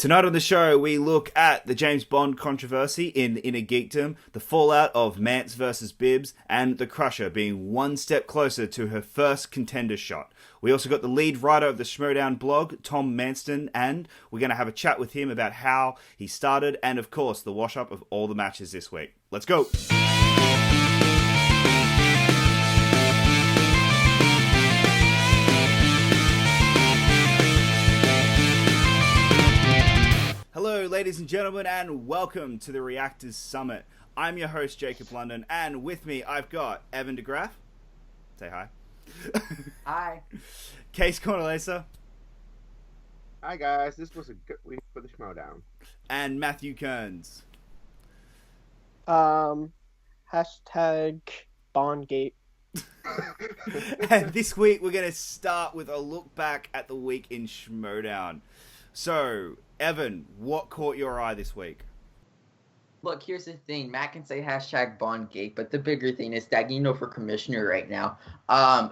Tonight on the show, we look at the James Bond controversy in Inner Geekdom, the fallout of Mance versus Bibs, and the Crusher being one step closer to her first contender shot. We also got the lead writer of the Schmoedown blog, Tom Manston, and we're going to have a chat with him about how he started and, of course, the wash-up of all the matches this week. Let's go! Hello, ladies and gentlemen, and welcome to the Reactors Summit. I'm your host, Jacob Blunden, and with me, I've got Evan DeGraff. Say hi. Hi. Kees Cornelisse. Hi guys, this was a good week for the Schmoedown. And Matthew Kearns. Hashtag Bondgate. And this week, we're going to start with a look back at the week in Schmoedown. So, Evan, what caught your eye this week? Look, here's the thing. Matt can say hashtag Bondgate, but the bigger thing is Dagino for commissioner right now.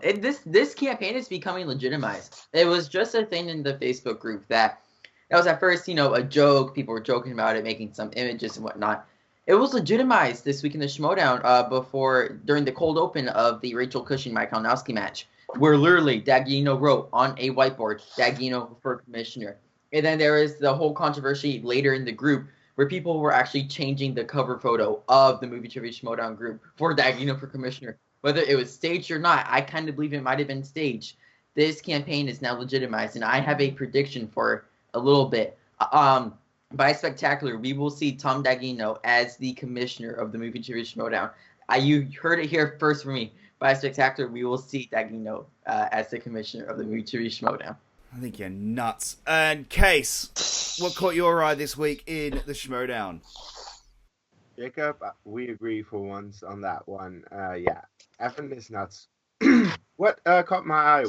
This campaign is becoming legitimized. It was just a thing in the Facebook group that was at first, a joke. People were joking about it, making some images and whatnot. It was legitimized this week in the Schmoedown during the cold open of the Rachel Cushing Mike Kalinowski match, where literally Dagino wrote on a whiteboard, Dagino for commissioner. And then there is the whole controversy later in the group where people were actually changing the cover photo of the Movie Trivia Schmoedown group for Dagino for commissioner. Whether it was staged or not, I kind of believe it might have been staged. This campaign is now legitimized, and I have a prediction for a little bit. By Spectacular, we will see Tom Dagino as the commissioner of the Movie Trivia Schmoedown. You heard it here first from me. By Spectacular, we will see Dagino as the commissioner of the Movie Trivia Schmoedown. I think you're nuts. And Kees, what caught your eye this week in the Schmoedown? Jacob, we agree for once on that one. Yeah, Evan is nuts. What caught my eye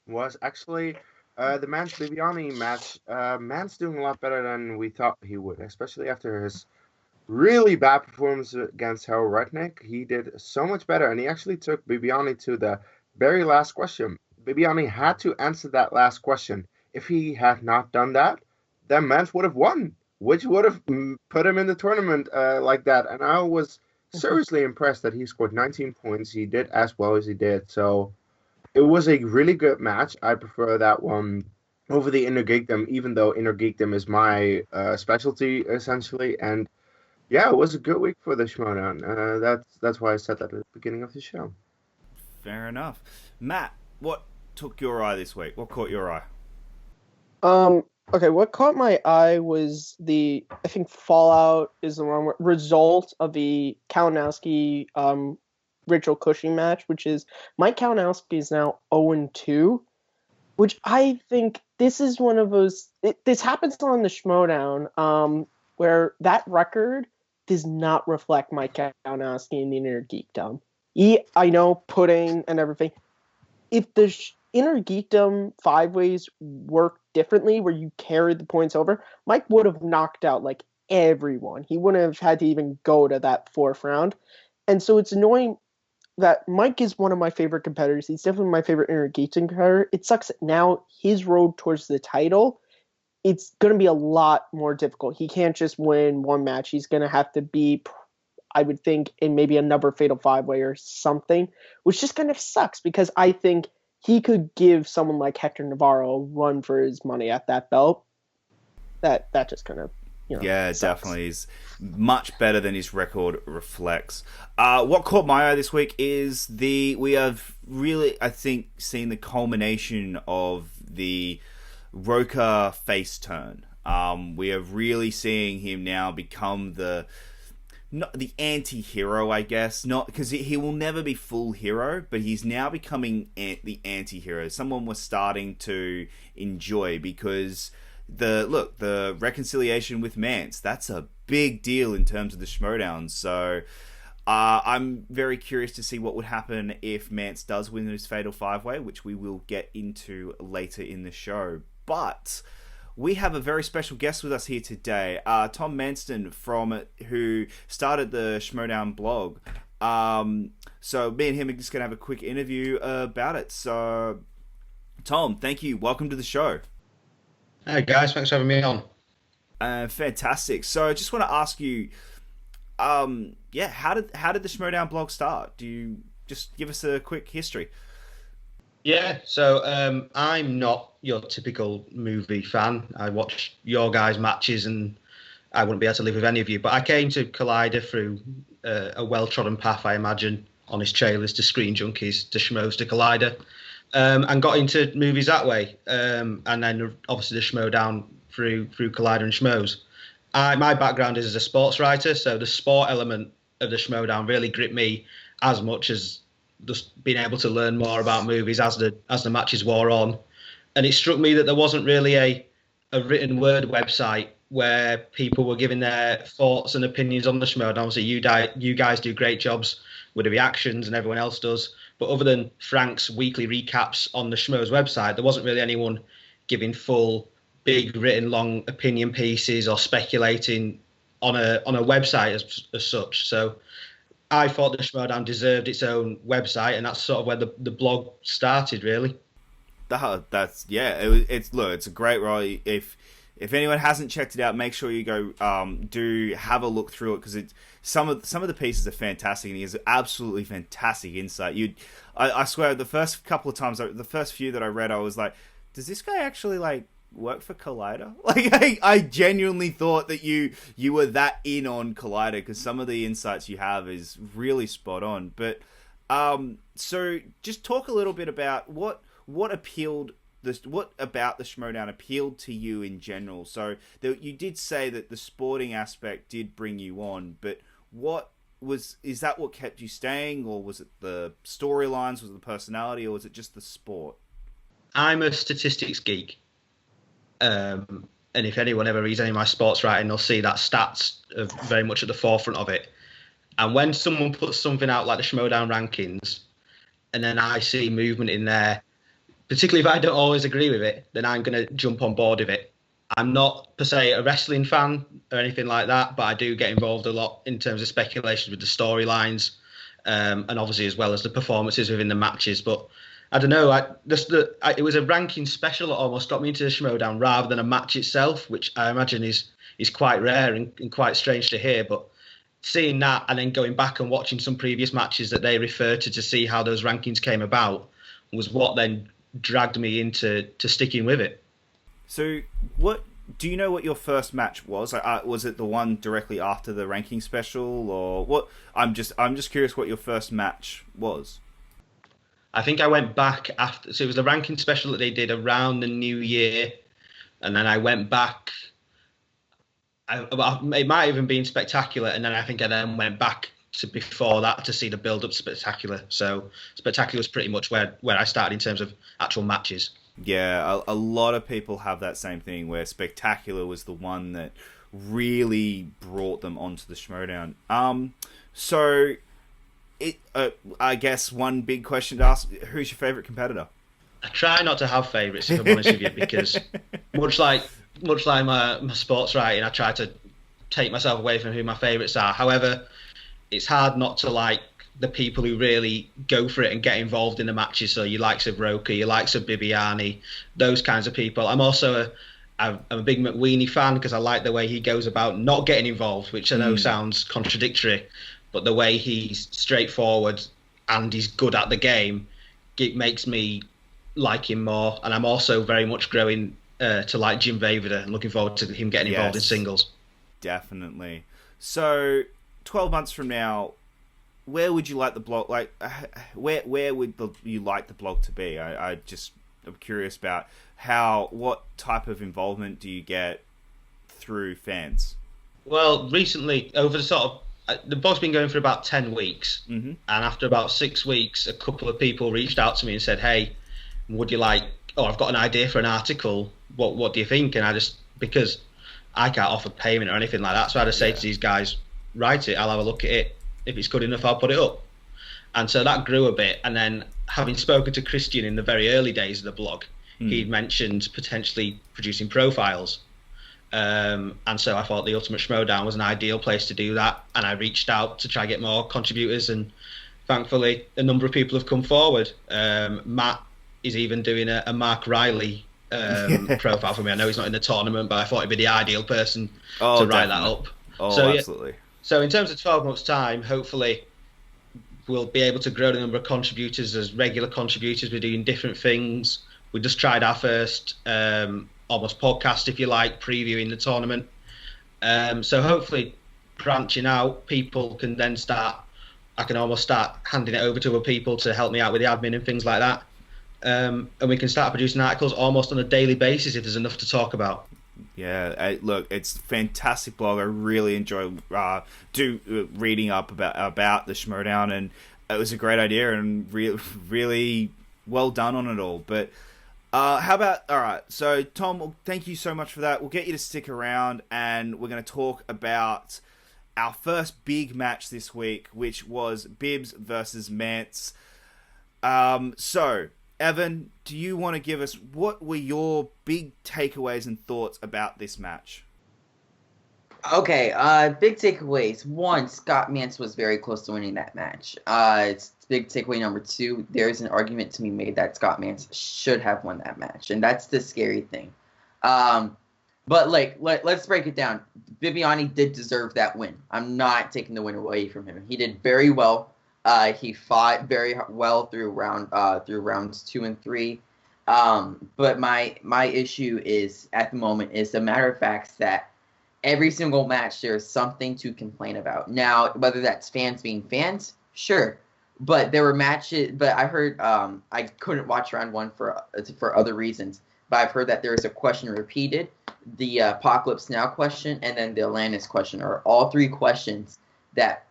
was actually the Mance Bibbiani match. Mance doing a lot better than we thought he would, especially after his really bad performance against Harold Redknapp. He did so much better, and he actually took Bibbiani to the very last question. Bibbiani had to answer that last question. If he had not done that, then Mance would have won, which would have put him in the tournament like that. And I was seriously impressed that he scored 19 points. He did as well as he did. So it was a really good match. I prefer that one over the Inner Geekdom, even though Inner Geekdom is my specialty, essentially. And yeah, it was a good week for the Schmoedown. That's why I said that at the beginning of the show. Fair enough. Matt, what took your eye this week? What caught your eye? Okay, what caught my eye was I think fallout is the wrong word, result of the Kalinowski Rachel Cushing match, which is Mike Kalinowski is now 0-2, which I think this is one of those, this happens on the Schmoedown, where that record does not reflect Mike Kalinowski in the Inner Geekdom. I know, pudding and everything. If the Inner Geekdom 5-ways worked differently, where you carried the points over, Mike would have knocked out like everyone. He wouldn't have had to even go to that fourth round. And so it's annoying that Mike is one of my favorite competitors. He's definitely my favorite Inner Geekdom competitor. It sucks that now his road towards the title, it's going to be a lot more difficult. He can't just win one match. He's going to have to be, I would think, in maybe another Fatal 5-way or something, which just kind of sucks because I think he could give someone like Hector Navarro a run for his money at that belt. That just kind of, yeah, sucks. Definitely is much better than his record reflects. What caught my eye this week is we have really, I think, seen the culmination of the Roker face turn. We are really seeing him now become not the anti-hero, I guess, not because he will never be full hero, but he's now becoming the anti-hero. Someone we're starting to enjoy because the reconciliation with Mance, that's a big deal in terms of the Schmoedown. So I'm very curious to see what would happen if Mance does win his Fatal 5-way, which we will get into later in the show. But we have a very special guest with us here today, Tom Manston, who started the Schmoedown blog. So me and him are just going to have a quick interview about it. So, Tom, thank you. Welcome to the show. Hey guys, thanks for having me on. Fantastic. So I just want to ask you, how did the Schmoedown blog start? Do you just give us a quick history? Yeah, so I'm not your typical movie fan. I watch your guys' matches and I wouldn't be able to live with any of you. But I came to Collider through a well-trodden path, I imagine, honest trailers to Screen Junkies to Schmoes to Collider, and got into movies that way. And then obviously the Schmoedown through Collider and Schmoes. My background is as a sports writer, so the sport element of the Schmoedown really gripped me as much as just being able to learn more about movies as the matches wore on. And it struck me that there wasn't really a written word website where people were giving their thoughts and opinions on the Schmoedown. Obviously, you guys do great jobs with the reactions and everyone else does. But other than Frank's weekly recaps on the Schmoes website, there wasn't really anyone giving full, big, written, long opinion pieces or speculating on a website as such. So I thought the Schmoedown deserved its own website, and that's sort of where the blog started, really. It's a great role. If anyone hasn't checked it out, make sure you go do have a look through it, because some of the pieces are fantastic, and he has absolutely fantastic insight. I swear, the first couple of times, the first few that I read, I was like, does this guy actually work for Collider? I genuinely thought that you were that in on Collider, because some of the insights you have is really spot on. But so just talk a little bit about what about the Schmoedown appealed to you in general. So you did say that the sporting aspect did bring you on, but is that what kept you staying, or was it the storylines, was it the personality, or was it just the sport? I'm a statistics geek. And if anyone ever reads any of my sports writing, they'll see that stats are very much at the forefront of it. And when someone puts something out like the Schmoedown rankings, and then I see movement in there, particularly if I don't always agree with it, then I'm going to jump on board with it. I'm not, per se, a wrestling fan or anything like that, but I do get involved a lot in terms of speculations with the storylines, and obviously as well as the performances within the matches. But I don't know, it was a ranking special that almost got me into the Schmoedown rather than a match itself, which I imagine is quite rare and quite strange to hear. But seeing that and then going back and watching some previous matches that they referred to see how those rankings came about was what then dragged me into sticking with it. So what do you know what your first match was? Was it the one directly after the ranking special, or what? I'm just curious what your first match was. I think I went back after, so it was the ranking special that they did around the new year, and then I went back. It might have even been Spectacular, and then I think I then went back to before that to see the build-up Spectacular. So Spectacular was pretty much where I started in terms of actual matches. Yeah, a lot of people have that same thing, where Spectacular was the one that really brought them onto the Schmoedown. So I guess one big question to ask: who's your favorite competitor? I try not to have favourites, if I'm honest with you, because much like my sports writing, I try to take myself away from who my favourites are. However, it's hard not to like the people who really go for it and get involved in the matches. So your likes of Roker, your likes of Bibbiani, those kinds of people. I'm also I'm a big McWeeny fan because I like the way he goes about not getting involved, which I know sounds contradictory, but the way he's straightforward and he's good at the game, it makes me like him more. And I'm also very much growing to like Jim Vavida and looking forward to him getting involved in singles. Definitely. So 12 months from now, where would you like the blog? Where would you like the blog to be? I'm curious about what type of involvement do you get through fans? Well, recently, over the blog's been going for about 10 weeks, and after about 6 weeks, a couple of people reached out to me and said, "Hey, would you like? Oh, I've got an idea for an article. What do you think?" And because I can't offer payment or anything like that, so I just say to these guys, "Write it. I'll have a look at it. If it's good enough, I'll put it up." And so that grew a bit. And then, having spoken to Christian in the very early days of the blog, he'd mentioned potentially producing profiles. And so I thought the Ultimate Schmoedown was an ideal place to do that. And I reached out to try to get more contributors. And thankfully, a number of people have come forward. Matt is even doing a Mark Riley profile for me. I know he's not in the tournament, but I thought he'd be the ideal person to Oh, write that definitely. up. Oh, So, yeah. absolutely. So in terms of 12 months' time, hopefully we'll be able to grow the number of contributors as regular contributors. We're doing different things. We just tried our first almost podcast, if you like, previewing the tournament. So hopefully branching out, people can then I can almost start handing it over to other people to help me out with the admin and things like that. And we can start producing articles almost on a daily basis if there's enough to talk about. Yeah, look, it's a fantastic blog. I really enjoy reading up about the Schmoedown, and it was a great idea and really well done on it all. But how about, all right, so Tom, thank you so much for that. We'll get you to stick around, and we're going to talk about our first big match this week, which was Bibs versus Mance. So, Evan, do you want to give us, what were your big takeaways and thoughts about this match? Okay, big takeaways. One, Scott Mantz was very close to winning that match. It's big takeaway number two, there's an argument to be made that Scott Mantz should have won that match, and that's the scary thing. But let's break it down. Bibbiani did deserve that win. I'm not taking the win away from him. He did very well. He fought very well through rounds 2 and 3. But my issue is at the moment is the matter of fact that every single match there's something to complain about. Now, whether that's fans being fans, sure. But there were matches. But I heard I couldn't watch round 1 for other reasons. But I've heard that there is a question repeated, the Apocalypse Now question, and then the Atlantis question, are all three questions that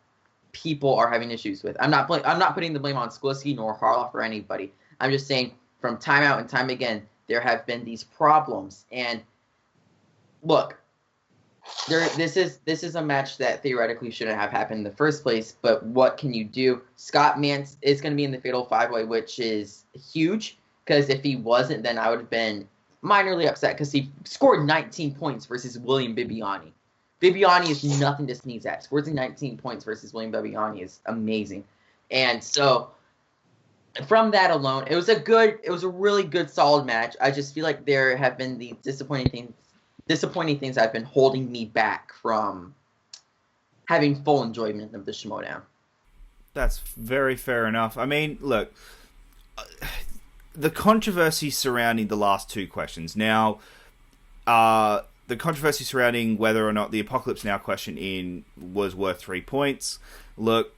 people are having issues with. I'm not putting the blame on Sklisky nor Harloff or anybody. I'm just saying from time out and time again there have been these problems. And look, this is a match that theoretically shouldn't have happened in the first place. But what can you do? Scott Mantz is going to be in the Fatal 5-Way, which is huge. Because if he wasn't, then I would have been minorly upset because he scored 19 points versus William Bibbiani. Bibbiani is nothing to sneeze at. Scoring 19 points versus William Bibbiani is amazing. And so from that alone, it was a really good, solid match. I just feel like there have been the disappointing things that have been holding me back from having full enjoyment of the Schmoedown. That's very fair enough. I mean, look, the controversy surrounding the last two questions. Now, the controversy surrounding whether or not the Apocalypse Now question was worth 3 points. Look,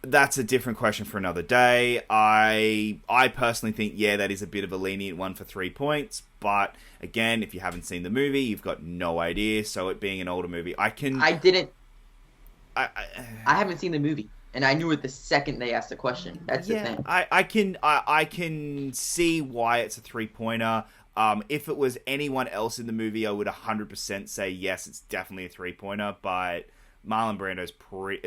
that's a different question for another day. I personally think, yeah, that is a bit of a lenient one for 3 points. But again, if you haven't seen the movie, you've got no idea. So it being an older movie, I haven't seen the movie. And I knew it the second they asked the question. That's the thing. I can see why it's a 3-pointer. If it was anyone else in the movie, I would 100% say yes, it's definitely a 3-pointer. But Marlon Brando's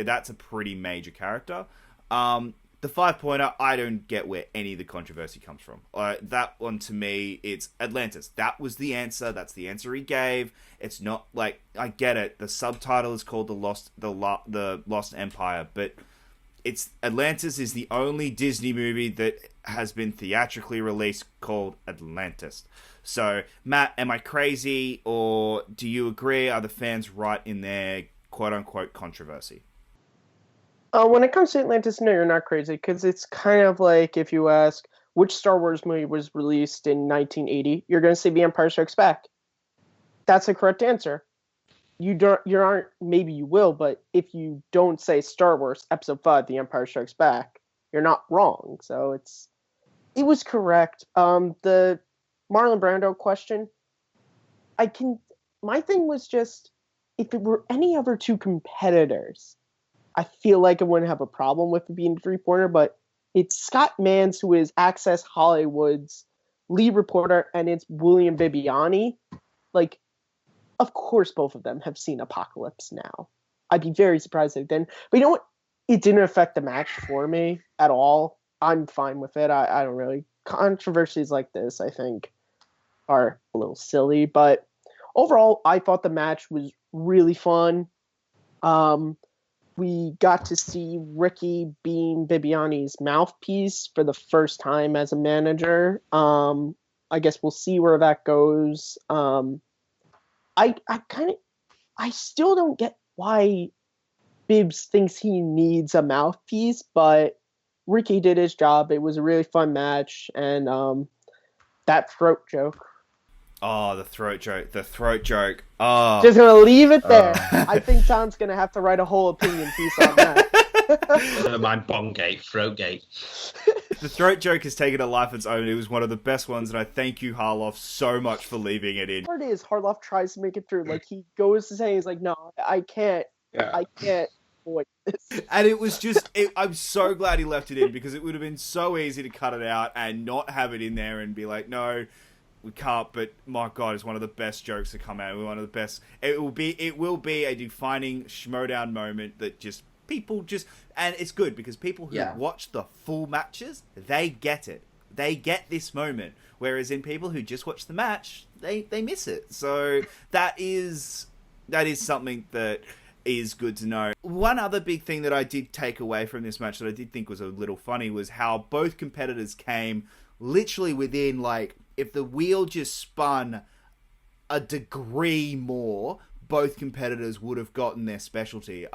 that's a pretty major character. The 5-pointer, I don't get where any of the controversy comes from. That one to me, it's Atlantis. That was the answer. That's the answer he gave. It's not like, I get it. The subtitle is called the Lost Empire, but it's Atlantis is the only Disney movie that has been theatrically released called Atlantis. So, Matt, am I crazy, or do you agree? Are the fans right in their quote-unquote controversy? When it comes to Atlantis, no, you're not crazy, because it's kind of like if you ask which Star Wars movie was released in 1980, you're going to say The Empire Strikes Back. That's the correct answer. You aren't, maybe you will, but if you don't say Star Wars Episode 5, The Empire Strikes Back, you're not wrong. So it was correct. The Marlon Brando question, my thing was just, if it were any other two competitors, I feel like I wouldn't have a problem with it being a 3-pointer, but it's Scott Mantz, who is Access Hollywood's lead reporter, and it's William Bibbiani. Like, of course both of them have seen Apocalypse Now. I'd be very surprised if it didn't. But you know what? It didn't affect the match for me at all. I'm fine with it. I don't really... Controversies like this, I think, are a little silly. But overall, I thought the match was really fun. We got to see Ricky being Bibbiani's mouthpiece for the first time as a manager. I guess we'll see where that goes. I still don't get why Bibs thinks he needs a mouthpiece, but Ricky did his job. It was a really fun match, and that throat joke. Oh, the throat joke. Oh. Just gonna leave it there. I think Tom's gonna have to write a whole opinion piece on that. Never mind Bongate, Throatgate. The throat joke has taken a life of its own. It was one of the best ones, and I thank you, Harloff, so much for leaving it in. The part is, Harloff tries to make it through. Like, he goes to say, he's like, no, I can't. Yeah. I can't avoid this. And it was just, I'm so glad he left it in, because it would have been so easy to cut it out and not have it in there and be like, no, we can't, but my God, it's one of the best jokes to come out. One of the best. It will be a defining Schmoedown moment that just people just, and it's good because people who watch the full matches, they get it. They get this moment. Whereas in people who just watch the match, they miss it. So that is something that is good to know. One other big thing that I did take away from this match that I did think was a little funny was how both competitors came literally within, like, if the wheel just spun a degree more, both competitors would have gotten their specialty.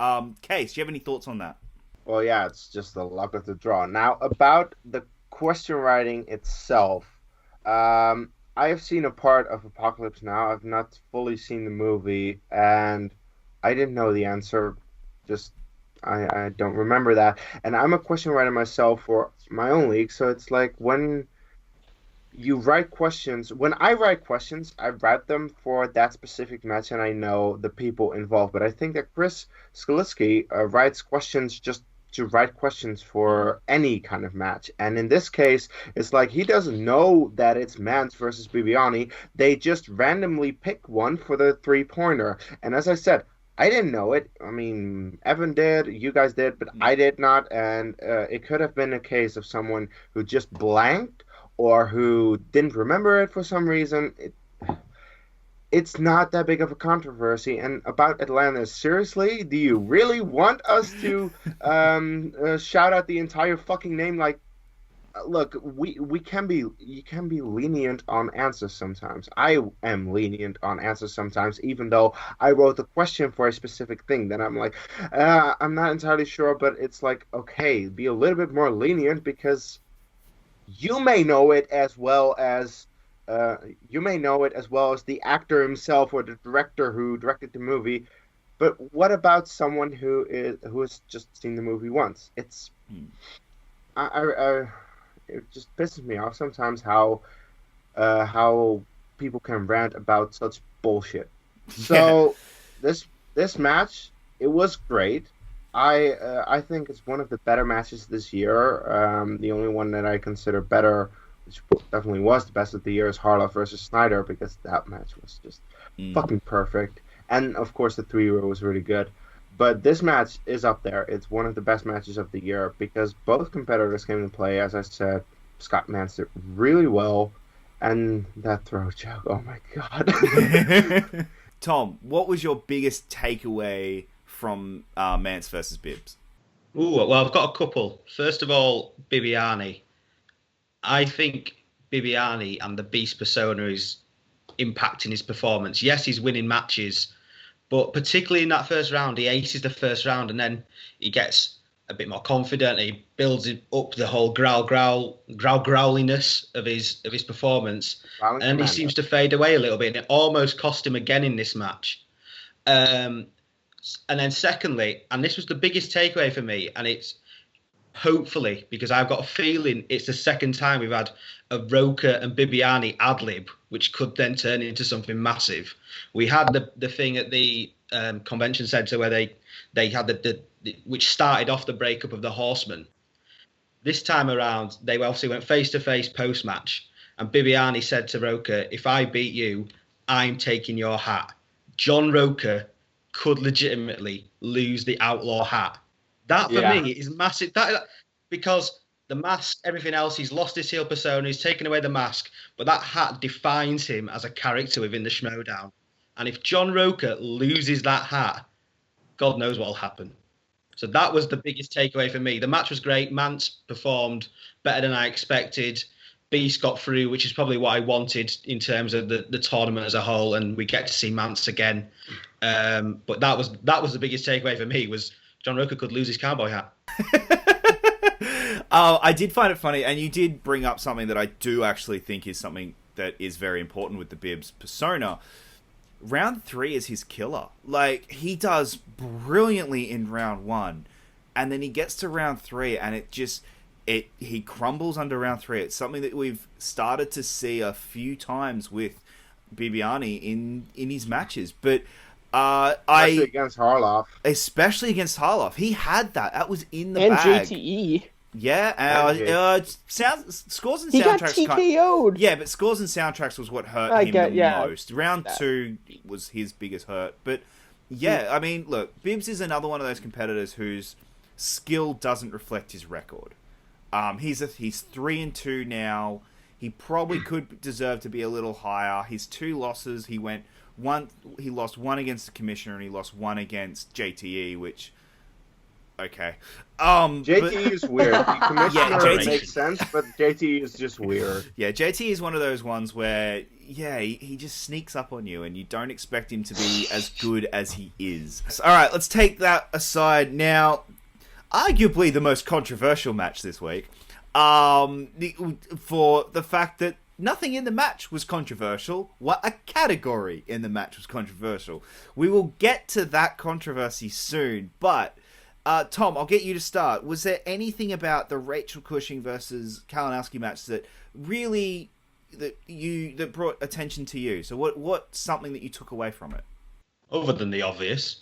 Kees, do you have any thoughts on that? Well, yeah, it's just the luck of the draw. Now, about the question writing itself, I have seen a part of Apocalypse Now. I've not fully seen the movie, and I didn't know the answer. Just, I don't remember that. And I'm a question writer myself for my own league, so it's like when you write questions. When I write questions, I write them for that specific match, and I know the people involved. But I think that Chris Skaliski writes questions just to write questions for any kind of match. And in this case, it's like he doesn't know that it's Mance versus Bibbiani. They just randomly pick one for the three-pointer. And as I said, I didn't know it. I mean, Evan did, you guys did, but I did not. And it could have been a case of someone who just blanked or who didn't remember it for some reason. It's not that big of a controversy. And about Atlantis, seriously, do you really want us to shout out the entire fucking name? Like, look, you can be lenient on answers sometimes. I am lenient on answers sometimes, even though I wrote the question for a specific thing. Then I'm like, I'm not entirely sure, but it's like, okay, be a little bit more lenient because you may know it as well as the actor himself or the director who directed the movie. But what about someone who has just seen the movie once? It just pisses me off sometimes how people can rant about such bullshit. So this match, it was great. I think it's one of the better matches this year. The only one that I consider better, which definitely was the best of the year, is Harloff versus Snyder, because that match was just fucking perfect. And of course the 3-row was really good. But this match is up there. It's one of the best matches of the year because both competitors came to play. As I said, Scott Mantz did really well. And that throw joke, oh my God. Tom, what was your biggest takeaway from Mance versus Bibs? Ooh, well, I've got a couple. First of all, Bibbiani. I think Bibbiani and the Beast persona is impacting his performance. Yes, he's winning matches, but particularly in that first round, he aces the first round and then he gets a bit more confident. He builds up the whole growliness of his performance, and he seems to fade away a little bit. And it almost cost him again in this match. And then secondly, and this was the biggest takeaway for me, and it's hopefully, because I've got a feeling it's the second time we've had a Roker and Bibbiani ad-lib, which could then turn into something massive. We had the thing at the convention centre where they had the which started off the breakup of the Horsemen. This time around, they obviously went face-to-face post-match, and Bibbiani said to Roker, if I beat you, I'm taking your hat. John Roker could legitimately lose the Outlaw hat. That, for me, is massive. That because the mask, everything else, he's lost his heel persona, he's taken away the mask, but that hat defines him as a character within the Schmoedown. And if John Roker loses that hat, God knows what will happen. So that was the biggest takeaway for me. The match was great. Mance performed better than I expected. Beast got through, which is probably what I wanted in terms of the tournament as a whole, and we get to see Mance again. But that was the biggest takeaway for me, was John Roker could lose his cowboy hat. I did find it funny, and you did bring up something that I do actually think is something that is very important with the Bibs persona. Round 3 is his killer. Like, he does brilliantly in round 1, and then he gets to round 3, and he crumbles under round 3. It's something that we've started to see a few times with Bibbiani in his matches, but especially against Harloff. Especially against Harloff, he had that. That was in the bag. And JTE. Yeah, scores and he soundtracks. He got TKO'd. Yeah, but scores and soundtracks was what hurt him the most. Round 2 was his biggest hurt. But yeah, I mean, look, Bibs is another one of those competitors whose skill doesn't reflect his record. He's 3-2 now. He probably could deserve to be a little higher. His 2 losses, he lost one against the Commissioner and he lost one against JTE, which okay. JTE is weird. The Commissioner makes sense, but JTE is just weird. Yeah, JTE is one of those ones where he just sneaks up on you and you don't expect him to be as good as he is. So, all right, let's take that aside now. Arguably the most controversial match this week, for the fact that nothing in the match was controversial. What a category in the match was controversial. We will get to that controversy soon, but Tom, I'll get you to start. Was there anything about the Rachel Cushing versus Kalinowski match that really that brought attention to you? So what's something that you took away from it? Other than the obvious,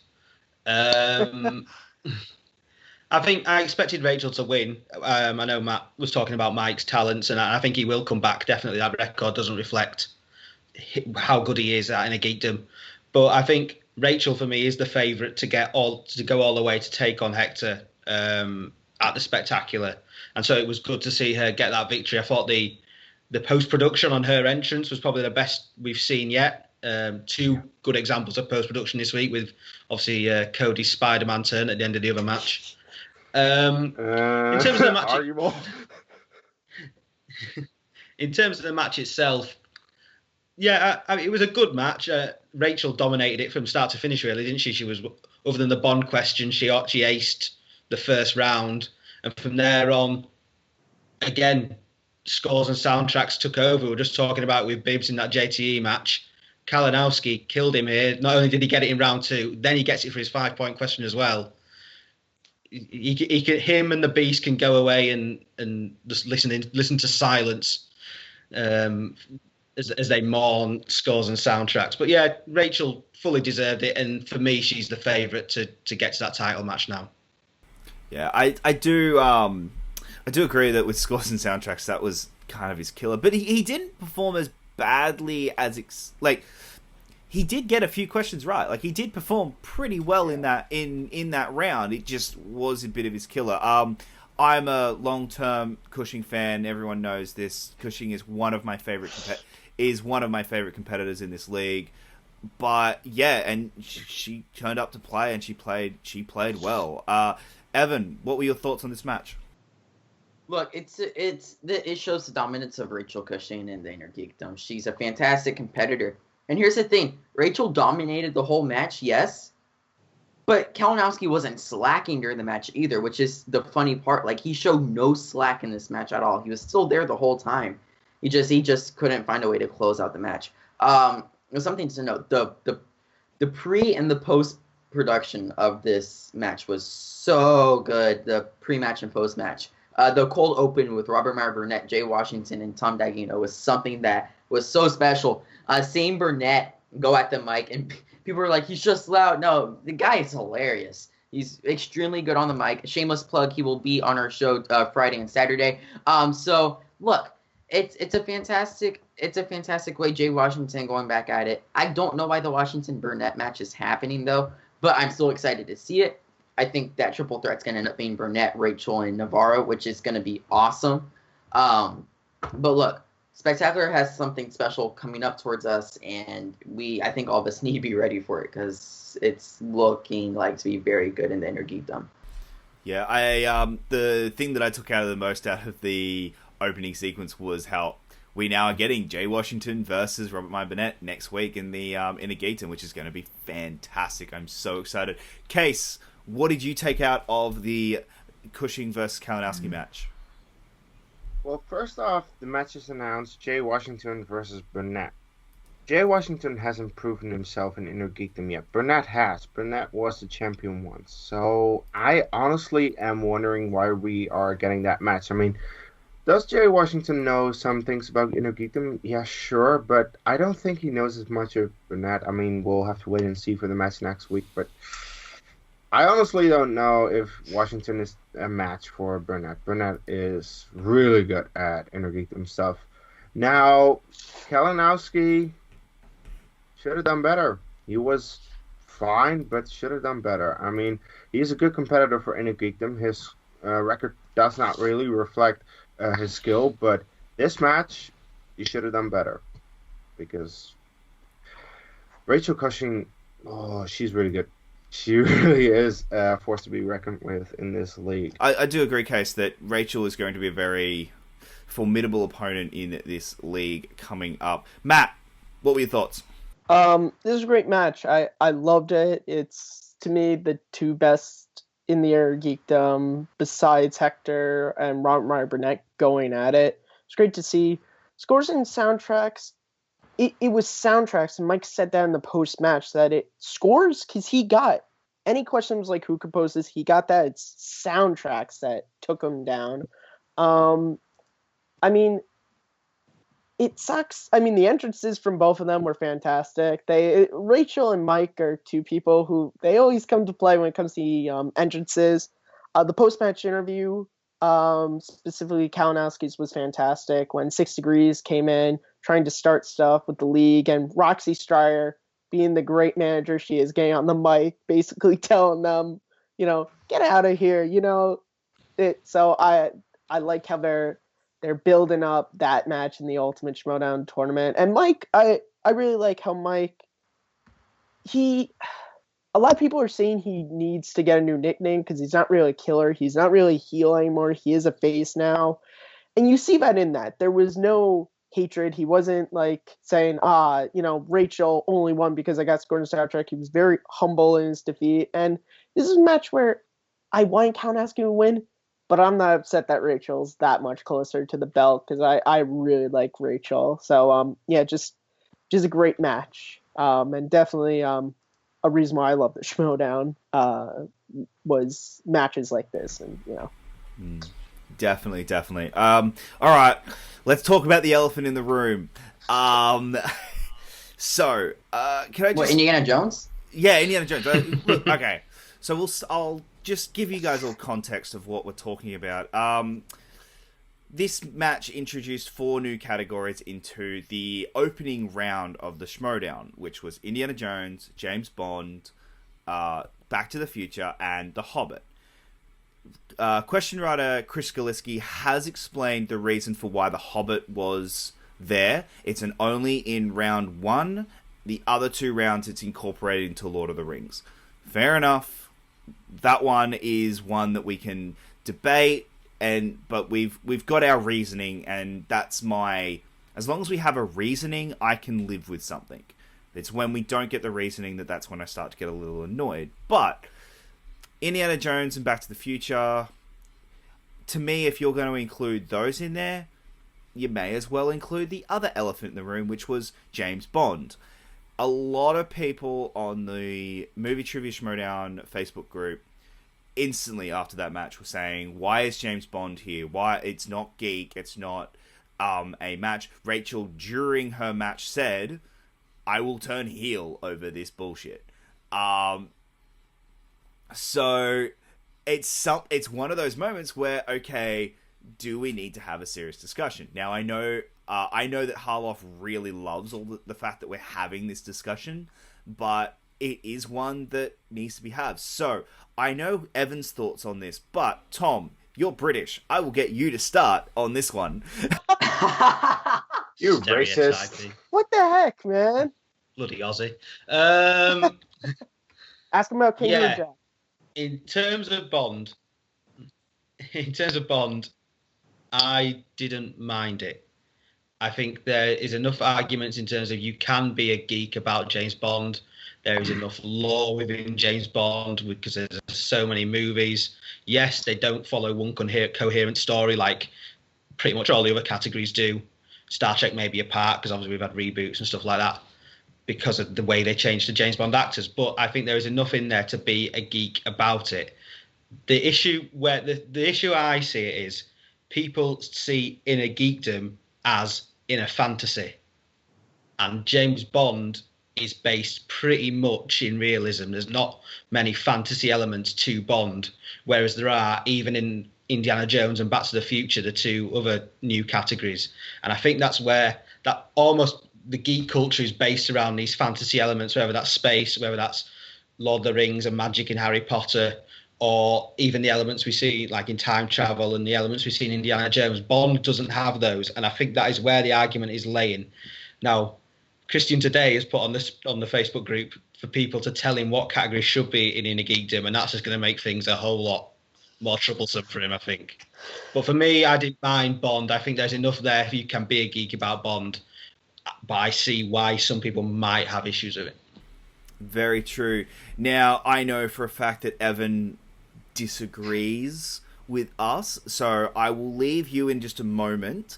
I think I expected Rachel to win. I know Matt was talking about Mike's talents, and I think he will come back. Definitely, that record doesn't reflect how good he is at Inner Geekdom. But I think Rachel, for me, is the favourite to go all the way to take on Hector at the Spectacular. And so it was good to see her get that victory. I thought the post-production on her entrance was probably the best we've seen yet. 2 good examples of post-production this week, with obviously Cody's Spider-Man turn at the end of the other match. In terms of the match, in terms of the match itself, yeah, I mean, it was a good match. Rachel dominated it from start to finish, really, didn't she? She was, other than the Bond question, she aced the first round, and from there on, again, scores and soundtracks took over. We were just talking about with Bibs in that JTE match. Kalinowski killed him here. Not only did he get it in round 2, then he gets it for his 5-point question as well. Him and the Beast can go away and just listen to silence as they mourn scores and soundtracks. But yeah, Rachel fully deserved it, and for me, she's the favourite to get to that title match now. Yeah, I do agree that with scores and soundtracks, that was kind of his killer. But he didn't perform as badly as he did get a few questions right. Like, he did perform pretty well in that round. It just was a bit of his killer. I'm a long-term Cushing fan. Everyone knows this. Cushing is one of my favorite competitors in this league. But yeah, and she turned up to play, and she played well. Evan, what were your thoughts on this match? Look, it shows the dominance of Rachel Cushing in the Inner Geekdom. She's a fantastic competitor. And here's the thing. Rachel dominated the whole match, yes. But Kalinowski wasn't slacking during the match either, which is the funny part. Like, he showed no slack in this match at all. He was still there the whole time. He just couldn't find a way to close out the match. There's something to note. The pre and the post production of this match was so good. The pre-match and post-match. The cold open with Robert Meyer Burnett, Jay Washington, and Tom Daggino was something that was so special. Seeing Burnett go at the mic, and people were like, he's just loud. No, the guy is hilarious. He's extremely good on the mic. Shameless plug, he will be on our show Friday and Saturday. So, look, it's a fantastic way Jay Washington going back at it. I don't know why the Washington-Burnett match is happening, though, but I'm still excited to see it. I think that triple threat's going to end up being Burnett, Rachel, and Navarro, which is going to be awesome. But look, Spectacular has something special coming up towards us, and I think all of us need to be ready for it because it's looking like to be very good in the Inner Geekdom. Yeah, the thing that I took out of the most out of the opening sequence was how we now are getting Jay Washington versus Robert Meyer Burnett next week in the Inner Geekdom, which is going to be fantastic. I'm so excited. Kees, what did you take out of the Cushing versus Kalinowski match? Well, first off, the match is announced: Jay Washington versus Burnett. Jay Washington hasn't proven himself in Inner Geekdom yet. Burnett has. Burnett was the champion once. So I honestly am wondering why we are getting that match. I mean, does Jay Washington know some things about Inner Geekdom? Yeah, sure, but I don't think he knows as much of Burnett. I mean, we'll have to wait and see for the match next week, but I honestly don't know if Washington is a match for Burnett. Burnett is really good at Inner Geekdom stuff. Now, Kalinowski should have done better. He was fine, but should have done better. I mean, he's a good competitor for Inner Geekdom. His record does not really reflect his skill, but this match, he should have done better. Because Rachel Cushing, she's really good. She really is a force to be reckoned with in this league. I do agree, Kees, that Rachel is going to be a very formidable opponent in this league coming up. Matt, what were your thoughts? This is a great match. I loved it. It's, to me, the two best in the Inner Geekdom besides Hector and Robert Meyer Burnett going at it. It's great to see. Scores and soundtracks. It was soundtracks, and Mike said that in the post-match, that it scores because he got any questions like who composed this, he got that. It's soundtracks that took him down. I mean, it sucks. I mean, the entrances from both of them were fantastic. Rachel and Mike are two people who they always come to play when it comes to the entrances. The post-match interview, specifically Kalinowski's, was fantastic. When 6 Degrees came in, trying to start stuff with the league, and Roxy Stryer, being the great manager she is, getting on the mic, basically telling them, get out of here, So I like how they're building up that match in the Ultimate Schmoedown tournament. And Mike, I really like how Mike, a lot of people are saying he needs to get a new nickname because he's not really a killer. He's not really heel anymore. He is a face now. And you see that in that. There was no hatred. He wasn't like saying, Rachel only won because I got scored in Star Trek. He was very humble in his defeat. And this is a match where I want Kalinowski to win, but I'm not upset that Rachel's that much closer to the belt because I really like Rachel. So, just a great match. And definitely a reason why I love the Schmoedown was matches like this. And, Definitely. All right, let's talk about the elephant in the room. Can I just... What, Indiana Jones? Yeah, Indiana Jones. Look, okay. So I'll just give you guys all context of what we're talking about. This match introduced 4 new categories into the opening round of the Schmoedown, which was Indiana Jones, James Bond, Back to the Future, and The Hobbit. Question writer Chris Galiski has explained the reason for why The Hobbit was there. It's only in round 1. The other 2 rounds, it's incorporated into Lord of the Rings. Fair enough. That one is one that we can debate, but we've got our reasoning, and that's as long as we have a reasoning, I can live with something. It's when we don't get the reasoning that's when I start to get a little annoyed. But Indiana Jones and Back to the Future, to me, if you're going to include those in there, you may as well include the other elephant in the room, which was James Bond. A lot of people on the Movie Trivia Schmoedown Facebook group instantly after that match were saying, why is James Bond here? Why? It's not geek. It's not a match. Rachel, during her match, said, I will turn heel over this bullshit. So it's one of those moments where, okay, do we need to have a serious discussion? Now, I know that Harloff really loves the fact that we're having this discussion, but it is one that needs to be had. So I know Evan's thoughts on this, but Tom, you're British. I will get you to start on this one. You racist. What the heck, man? Bloody Aussie. Ask him about Kangaroo Jack. In terms of Bond, I didn't mind it. I think there is enough arguments in terms of you can be a geek about James Bond. There is enough lore within James Bond because there's so many movies. Yes, they don't follow one coherent story like pretty much all the other categories do. Star Trek may be apart because obviously we've had reboots and stuff like that because of the way they changed the James Bond actors. But I think there is enough in there to be a geek about it. The issue where the issue I see it is people see Inner Geekdom as in a fantasy, and James Bond is based pretty much in realism. There's not many fantasy elements to Bond, whereas there are even in Indiana Jones and Back to the Future, the two other new categories. And I think that's where that almost the geek culture is based around these fantasy elements, whether that's space, whether that's Lord of the Rings and magic in Harry Potter, or even the elements we see like in time travel and the elements we see in Indiana Jones. Bond doesn't have those, and I think that is where the argument is laying. Now, Christian today has put on the Facebook group for people to tell him what category should be in Inner Geekdom, and that's just going to make things a whole lot more troublesome for him, I think. But for me, I didn't mind Bond. I think there's enough there if you can be a geek about Bond, but I see why some people might have issues with it. Very true. Now, I know for a fact that Evan disagrees with us, so I will leave you in just a moment.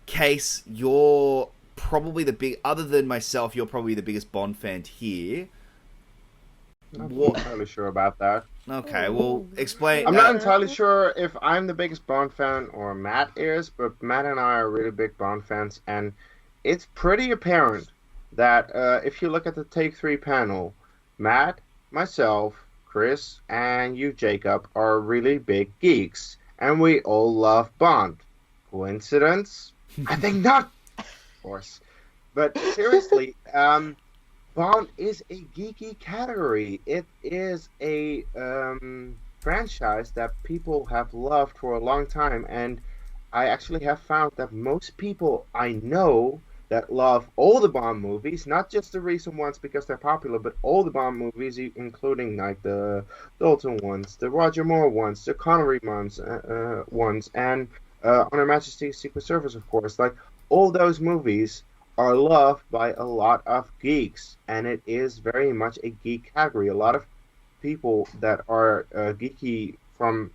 Case, you're probably other than myself, you're probably the biggest Bond fan here. I'm not entirely sure about that. Okay, well, explain. I'm not entirely sure if I'm the biggest Bond fan or Matt is, but Matt and I are really big Bond fans, and it's pretty apparent that if you look at the Take 3 panel, Matt, myself, Chris, and you, Jacob, are really big geeks, and we all love Bond. Coincidence? I think not, of course. But seriously, Bond is a geeky category. It is a franchise that people have loved for a long time, and I actually have found that most people I know that love all the Bond movies, not just the recent ones because they're popular, but all the Bond movies, including like the Dalton ones, the Roger Moore ones, the Connery ones, and On Her Majesty's Secret Service, of course. Like, all those movies are loved by a lot of geeks, and it is very much a geek category. A lot of people that are geeky from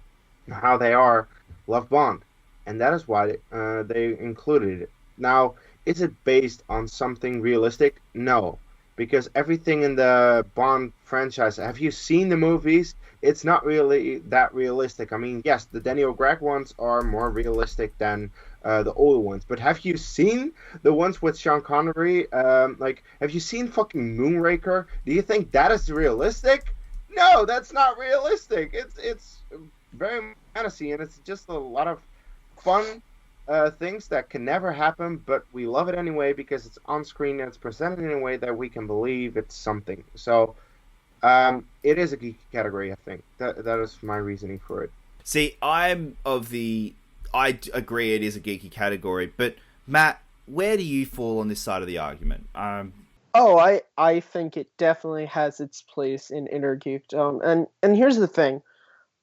how they are love Bond, and that is why they included it. Now, is it based on something realistic? No, because everything in the Bond franchise, have you seen the movies? It's not really that realistic. I mean, yes, the Daniel Craig ones are more realistic than the older ones, but have you seen the ones with Sean Connery? Have you seen fucking Moonraker? Do you think that is realistic? No, that's not realistic. It's very fantasy, and it's just a lot of fun things that can never happen, but we love it anyway because it's on screen and it's presented in a way that we can believe it's something. So it is a geeky category, I think. That is my reasoning for it. See, I agree it is a geeky category, but Matt, where do you fall on this side of the argument? I think it definitely has its place in Inner Geekdom. And here's the thing.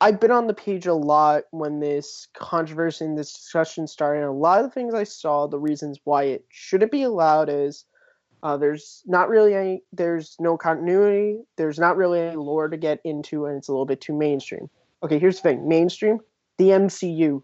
I've been on the page a lot when this controversy and this discussion started. And a lot of the things I saw, the reasons why it shouldn't be allowed is there's no continuity, there's not really any lore to get into, and it's a little bit too mainstream. Okay, here's the thing. Mainstream, the MCU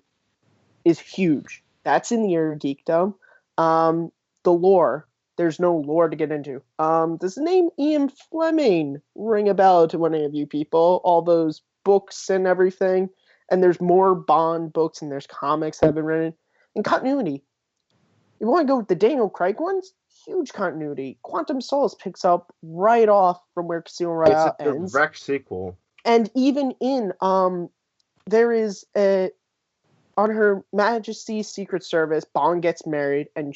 is huge. That's in the Inner Geekdom. The lore, there's no lore to get into. Does the name Ian Fleming ring a bell to any of you people? All those books and everything, and there's more Bond books and there's comics that have been written. And continuity, you want to go with the Daniel Craig ones? Huge continuity. Quantum Solace picks up right off from where Casino Royale ends. It's a direct sequel. And even in there is on Her Majesty's Secret Service, Bond gets married and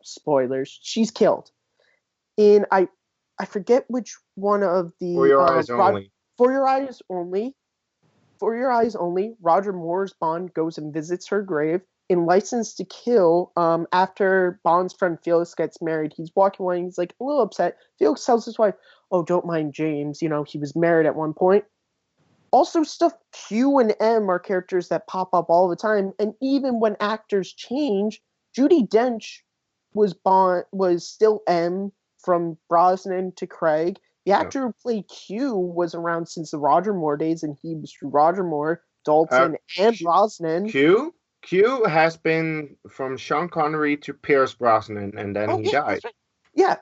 spoilers, she's killed. In I forget which one of the For Your Eyes Only. For Your Eyes Only. For Your Eyes Only, Roger Moore's Bond goes and visits her grave. In License to Kill, after Bond's friend Felix gets married, he's walking away and he's like a little upset. Felix tells his wife, "Oh, don't mind James, he was married at one point." Also, stuff Q and M are characters that pop up all the time, and even when actors change, Judi Dench was still M from Brosnan to Craig. The actor who played Q was around since the Roger Moore days, and he was Roger Moore, Dalton, and Brosnan. Q has been from Sean Connery to Pierce Brosnan, and then he died. Right. Yeah.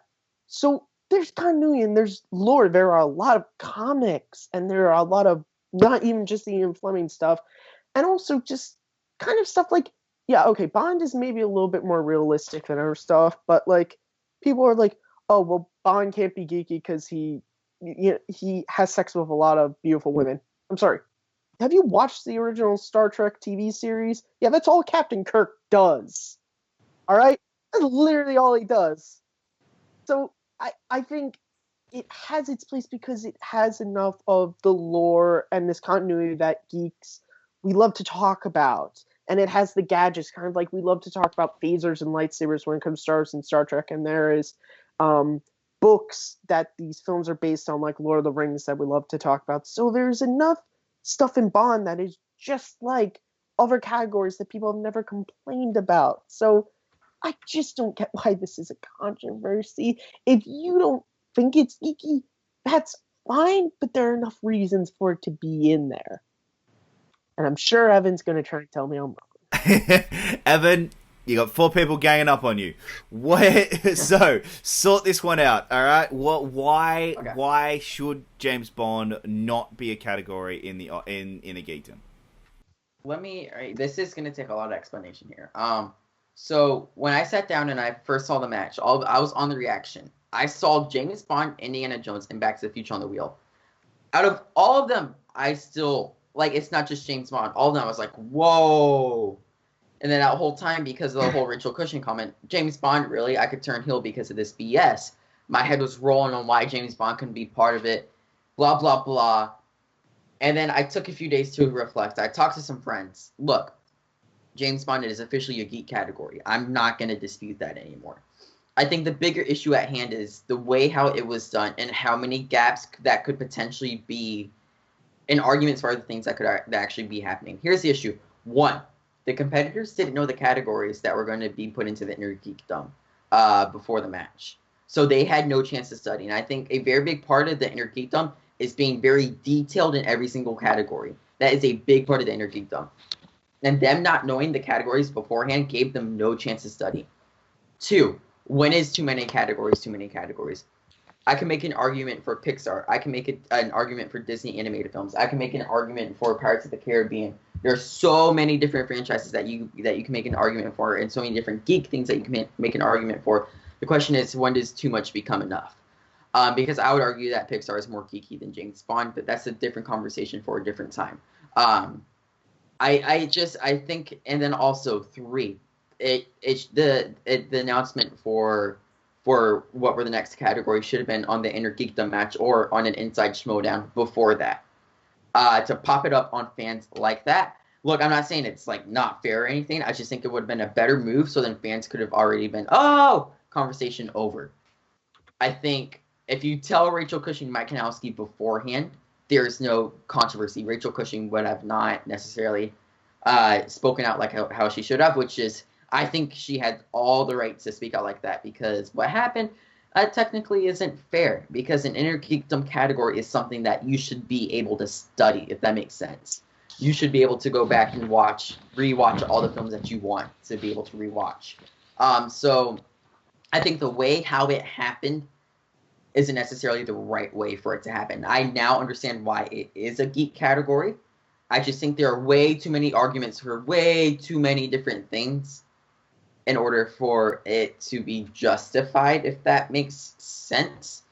So there's continuity and there's lore. There are a lot of comics, and there are a lot of not even just the Ian Fleming stuff, and also just kind of stuff like, yeah, okay, Bond is maybe a little bit more realistic than our stuff, but like people are like, oh, well, Bond can't be geeky because he has sex with a lot of beautiful women. I'm sorry. Have you watched the original Star Trek TV series? Yeah, that's all Captain Kirk does. All right? That's literally all he does. So I think it has its place because it has enough of the lore and this continuity that geeks, we love to talk about. And it has the gadgets, kind of like we love to talk about phasers and lightsabers when it comes to stars and Star Trek. And there is books that these films are based on, like Lord of the Rings, that we love to talk about. So there's enough stuff in Bond that is just like other categories that people have never complained about. So I just don't get why this is a controversy. If you don't think it's geeky, that's fine, but there are enough reasons for it to be in there. And I'm sure Evan's going to try and tell me I'm wrong. Evan, you got 4 people ganging up on you. So sort this one out, all right? Why should James Bond not be a category in Inner Geekdom? This is going to take a lot of explanation here. So when I sat down and I first saw the match, I was on the reaction. I saw James Bond, Indiana Jones, and Back to the Future on the wheel. Out of all of them, I still, like, it's not just James Bond. All of them, I was like, whoa. And then that whole time, because of the whole Rachel Cushing comment, James Bond, really? I could turn heel because of this BS. My head was rolling on why James Bond couldn't be part of it. Blah, blah, blah. And then I took a few days to reflect. I talked to some friends. Look, James Bond is officially a geek category. I'm not going to dispute that anymore. I think the bigger issue at hand is the way how it was done and how many gaps that could potentially be in arguments for other things that could actually be happening. Here's the issue. 1, the competitors didn't know the categories that were going to be put into the Inner Geekdom before the match. So they had no chance to study. And I think a very big part of the Inner Geekdom is being very detailed in every single category. That is a big part of the Inner Geekdom. And them not knowing the categories beforehand gave them no chance to study. 2, when is too many categories too many categories? I can make an argument for Pixar. I can make an argument for Disney animated films. I can make an argument for Pirates of the Caribbean. There are so many different franchises that you can make an argument for, and so many different geek things that you can make an argument for. The question is, when does too much become enough? Because I would argue that Pixar is more geeky than James Bond, but that's a different conversation for a different time. I think, and then also 3, the announcement for what were the next category should have been on the Inner Geekdom match or on an Inside Schmoedown before that. To pop it up on fans like that. Look, I'm not saying it's like not fair or anything. I just think it would have been a better move, so then fans could have already been, conversation over. I think if you tell Rachel Cushing, Mike Kalinowski beforehand, there's no controversy. Rachel Cushing would have not necessarily spoken out like how she should have, which is, I think she had all the rights to speak out like that, because what happened technically isn't fair, because an Inner Geekdom category is something that you should be able to study, if that makes sense. You should be able to go back and rewatch all the films that you want to be able to rewatch. So I think the way how it happened isn't necessarily the right way for it to happen. I now understand why it is a geek category. I just think there are way too many arguments for way too many different things in order for it to be justified, if that makes sense.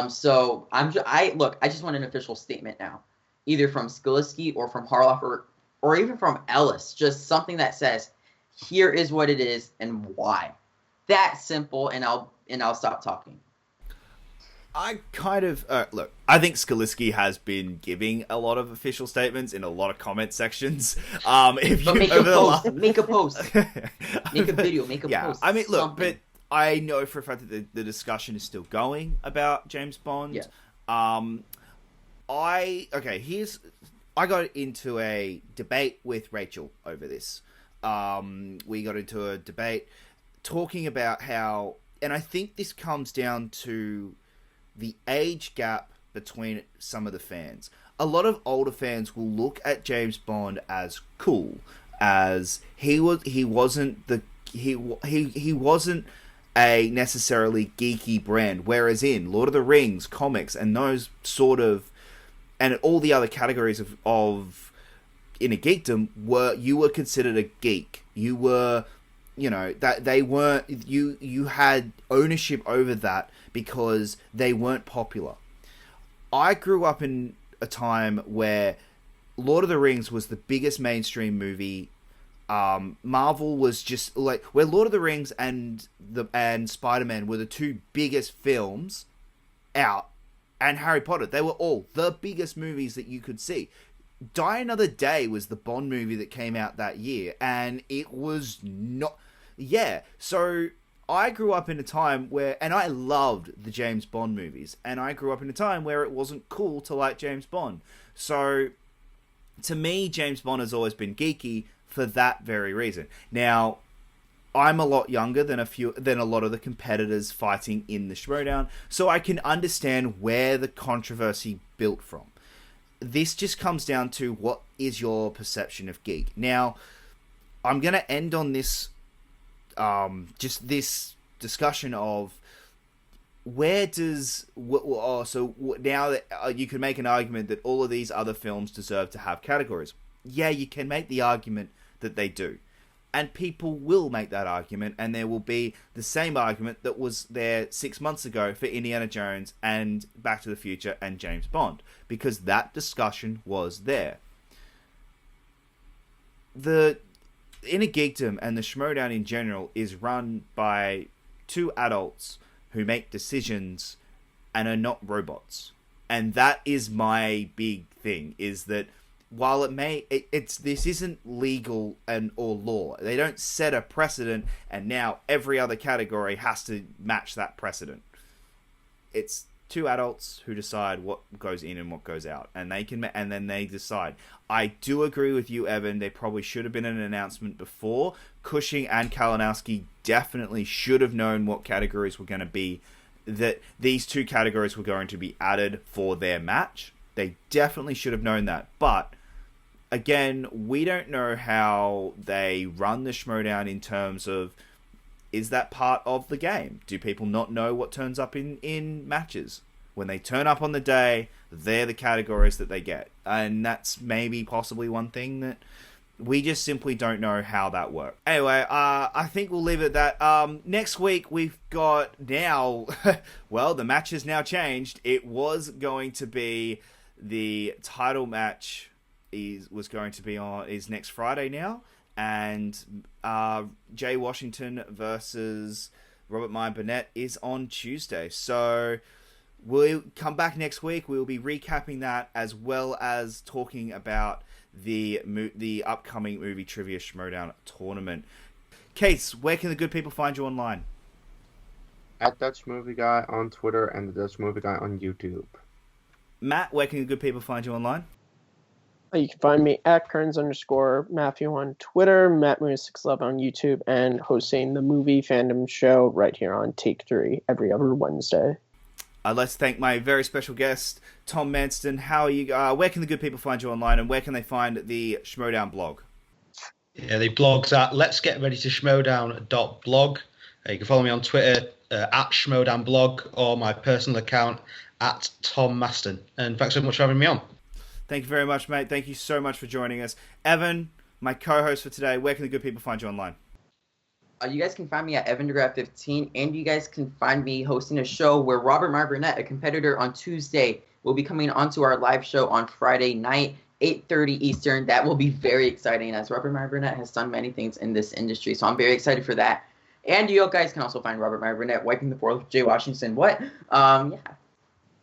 So I just want an official statement now, either from Skaliski or from Harloff or even from Ellis, just something that says, here is what it is and why. That simple, and I'll stop talking. I kind of look. I think Skaliski has been giving a lot of official statements in a lot of comment sections. Make a post, make a video, make a post. I mean, look, something. but I know for a fact that the discussion is still going about James Bond. Yeah. Here's I got into a debate with Rachel over this. We got into a debate talking about how, and I think this comes down to the age gap between some of the fans. A lot of older fans will look at James Bond as cool, as he wasn't a necessarily geeky brand, whereas in Lord of the Rings, comics, and those sort of, and all the other categories of Inner Geekdom, you were considered a geek. You were, that they weren't, you had ownership over that because they weren't popular. I grew up in a time where Lord of the Rings was the biggest mainstream movie. Marvel was just like, where Lord of the Rings and Spider-Man were the two biggest films out, and Harry Potter, they were all the biggest movies that you could see. Die Another Day was the Bond movie that came out that year, and it was not... Yeah, so I grew up in a time where... And I loved the James Bond movies, and I grew up in a time where it wasn't cool to like James Bond. So, to me, James Bond has always been geeky for that very reason. Now, I'm a lot younger than a lot of the competitors fighting in the Schmoedown, so I can understand where the controversy built from. This just comes down to what is your perception of geek. Now, I'm going to end on this, just this discussion of where does... now that you can make an argument that all of these other films deserve to have categories. Yeah, you can make the argument that they do. And people will make that argument, and there will be the same argument that was there 6 months ago for Indiana Jones and Back to the Future and James Bond, because that discussion was there. The Inner Geekdom and the Schmoedown in general is run by two adults who make decisions and are not robots. And that is my big thing, is that while this isn't legal or law. They don't set a precedent, and now every other category has to match that precedent. It's two adults who decide what goes in and what goes out, and then they decide. I do agree with you, Evan. There probably should have been an announcement before. Cushing and Kalinowski definitely should have known what categories were going to be, that these two categories were going to be added for their match. They definitely should have known that, but again, we don't know how they run the Schmoedown in terms of, is that part of the game? Do people not know what turns up in matches? When they turn up on the day, they're the categories that they get. And that's maybe possibly one thing that we just simply don't know how that works. Anyway, I think we'll leave it at that. Next week, we've got now... well, the match has now changed. It was going to be the title match... was going to be is next Friday now, and Jay Washington versus Robert Meyer Burnett is on Tuesday. So we'll come back next week. We'll be recapping that, as well as talking about the upcoming Movie Trivia Schmoedown tournament. Kees, where can the good people find you online? At Dutch Movie Guy on Twitter and the Dutch Movie Guy on YouTube. Matt, where can the good people find you online? You can find me at Kearns_Matthew on Twitter, MattMoon611 on YouTube, and hosting the movie fandom show right here on Take 3 every other Wednesday. I'd like to thank my very special guest, Tom Manston. How are you? Where can the good people find you online, and where can they find the Schmoedown blog? Yeah, the blog's at LetsGetReadyToSchmoedown.blog. You can follow me on Twitter at Schmoedown Blog, or my personal account at Tom Maston. And thanks so much for having me on. Thank you very much, mate. Thank you so much for joining us. Evan, my co-host for today, where can the good people find you online? You guys can find me at EvanDeGraff15, and you guys can find me hosting a show where Robert Meyer Burnett, a competitor on Tuesday, will be coming onto our live show on Friday night, 8:30 Eastern. That will be very exciting, as Robert Meyer Burnett has done many things in this industry, so I'm very excited for that. And you guys can also find Robert Meyer Burnett wiping the floor with Jay Washington. What? Yeah.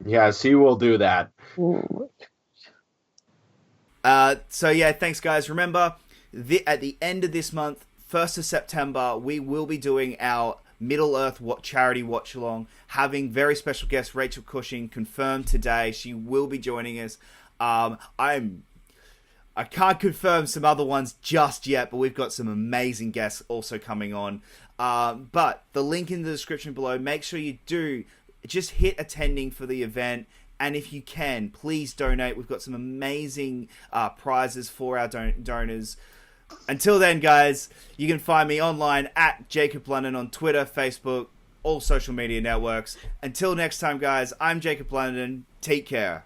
Yes, he will do that. Ooh. So yeah, thanks guys. Remember, at the end of this month, 1st of September, we will be doing our Middle-earth charity watch-along, having very special guest Rachel Cushing confirmed today. She will be joining us. I'm I can't confirm some other ones just yet, but we've got some amazing guests also coming on. But the link in the description below, make sure you do just hit attending for the event. And if you can, please donate. We've got some amazing prizes for our donors. Until then, guys, you can find me online at Jacob Blunden on Twitter, Facebook, all social media networks. Until next time, guys, I'm Jacob Blunden. Take care.